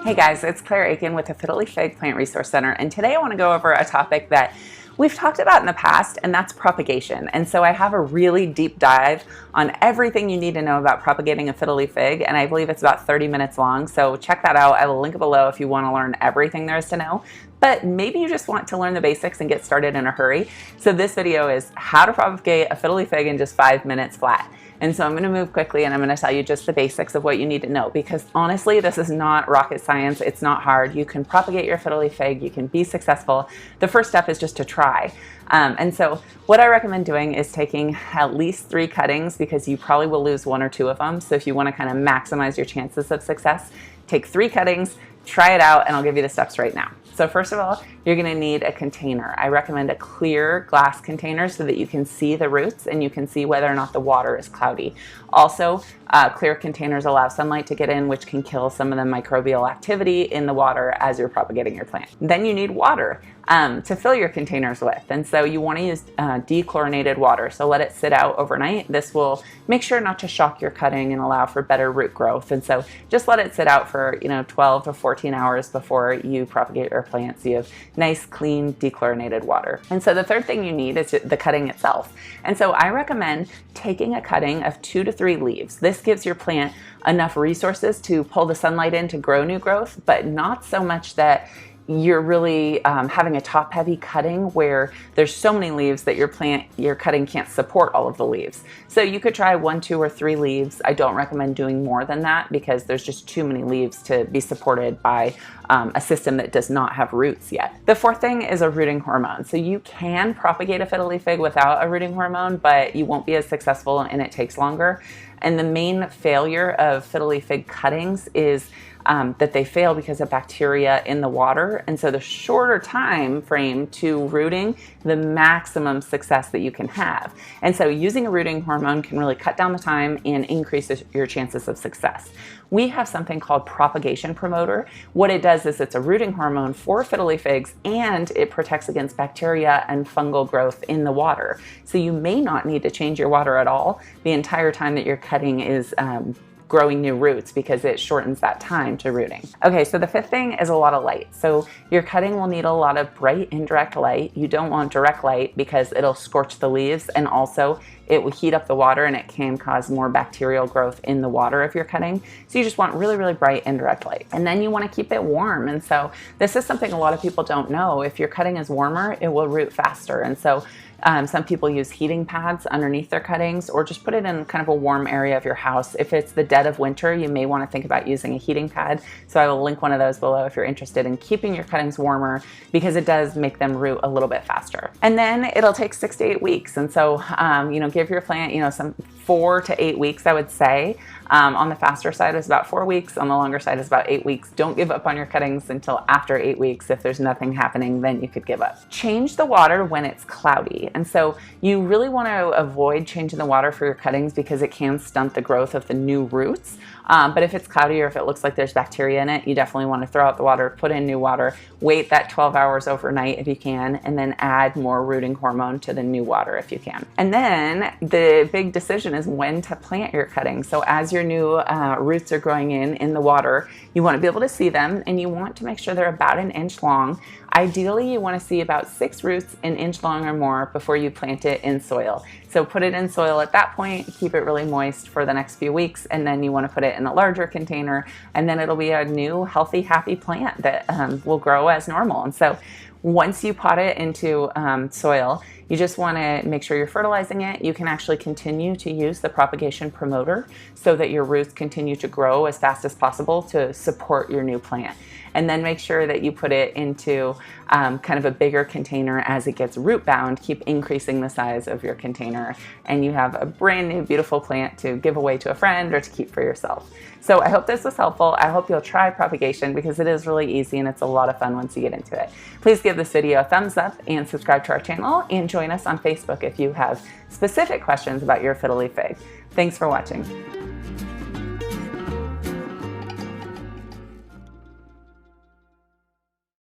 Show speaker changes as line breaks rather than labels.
Hey guys, it's Akin with the Fiddle Plant Resource Center, and today I want to go over a topic that we've talked about in the past, and that's propagation. And so I have a really deep dive on everything you need to know about propagating a fiddle fig, and I believe it's about 30 minutes long, so check that out. I will link it below if you want to learn everything there is to know. But maybe you just want to learn the basics and get started in a hurry. So this video is how to propagate a fiddle fig in just 5 minutes flat. And so I'm going to move quickly and I'm going to tell you just the basics of what you need to know, because honestly, this is not rocket science. It's not hard. You can propagate your fiddle fig. You can be successful. The first step is just to try. And so what I recommend doing is taking at least 3 cuttings, because you probably will lose 1 or 2 of them. So if you want to kind of maximize your chances of success, take 3 cuttings, try it out, and I'll give you the steps right now. So first of all, you're going to need a container. I recommend a clear glass container so that you can see the roots and you can see whether or not the water is cloudy. Also, clear containers allow sunlight to get in, which can kill some of the microbial activity in the water as you're propagating your plant. Then you need water to fill your containers with. And so you want to use dechlorinated water. So let it sit out overnight. This will make sure not to shock your cutting and allow for better root growth. And so just let it sit out for 12 to 14 hours before you propagate your plants. So you have nice, clean, dechlorinated water. And so the third thing you need is the cutting itself. And so I recommend taking a cutting of 2 to 3 leaves. This gives your plant enough resources to pull the sunlight in to grow new growth, but not so much that you're really having a top-heavy cutting where there's so many leaves that your cutting can't support all of the leaves. So you could try 1, 2, or 3 leaves. I don't recommend doing more than that because there's just too many leaves to be supported by a system that does not have roots yet. The fourth thing is a rooting hormone. So you can propagate a fiddle fig without a rooting hormone, but you won't be as successful and it takes longer. And the main failure of fiddle fig cuttings is that they fail because of bacteria in the water. And so the shorter time frame to rooting, the maximum success that you can have. And so using a rooting hormone can really cut down the time and increase your chances of success. We have something called propagation promoter. What it does is it's a rooting hormone for fiddle figs, and it protects against bacteria and fungal growth in the water. So you may not need to change your water at all the entire time that your cutting is growing new roots, because it shortens that time to rooting. Okay, so the fifth thing is a lot of light. So your cutting will need a lot of bright indirect light. You don't want direct light because it'll scorch the leaves, and also it will heat up the water and it can cause more bacterial growth in the water if you're cutting. So you just want really, really bright indirect light. And then you want to keep it warm. And so this is something a lot of people don't know. If your cutting is warmer, it will root faster. And so some people use heating pads underneath their cuttings, or just put it in kind of a warm area of your house. If it's the dead of winter, you may want to think about using a heating pad. So I will link one of those below if you're interested in keeping your cuttings warmer, because it does make them root a little bit faster. And then it'll take 6 to 8 weeks. And so, give your plant, some 4 to 8 weeks, I would say. On the faster side is about 4 weeks. On the longer side is about 8 weeks. Don't give up on your cuttings until after 8 weeks. If there's nothing happening, then you could give up. Change the water when it's cloudy. And so you really want to avoid changing the water for your cuttings because it can stunt the growth of the new roots. But if it's cloudy or if it looks like there's bacteria in it, you definitely want to throw out the water, put in new water, wait that 12 hours overnight if you can, and then add more rooting hormone to the new water if you can. And then the big decision is when to plant your cuttings. So as your new roots are growing in the water, you want to be able to see them, and you want to make sure they're about 1 inch long. Ideally, you want to see about 6 roots 1 inch long or more before you plant it in soil. So put it in soil at that point, keep it really moist for the next few weeks, and then you want to put it in a larger container, and then it'll be a new, healthy, happy plant that will grow as normal. And so once you pot it into soil, you just want to make sure you're fertilizing it. You can actually continue to use the propagation promoter so that your roots continue to grow as fast as possible to support your new plant. And then make sure that you put it into kind of a bigger container as it gets root bound. Keep increasing the size of your container, and you have a brand new beautiful plant to give away to a friend or to keep for yourself. So I hope this was helpful. I hope you'll try propagation because it is really easy and it's a lot of fun once you get into it. Please give this video a thumbs up and subscribe to our channel, and join us on Facebook if you have specific questions about your fiddle fig. Thanks for watching.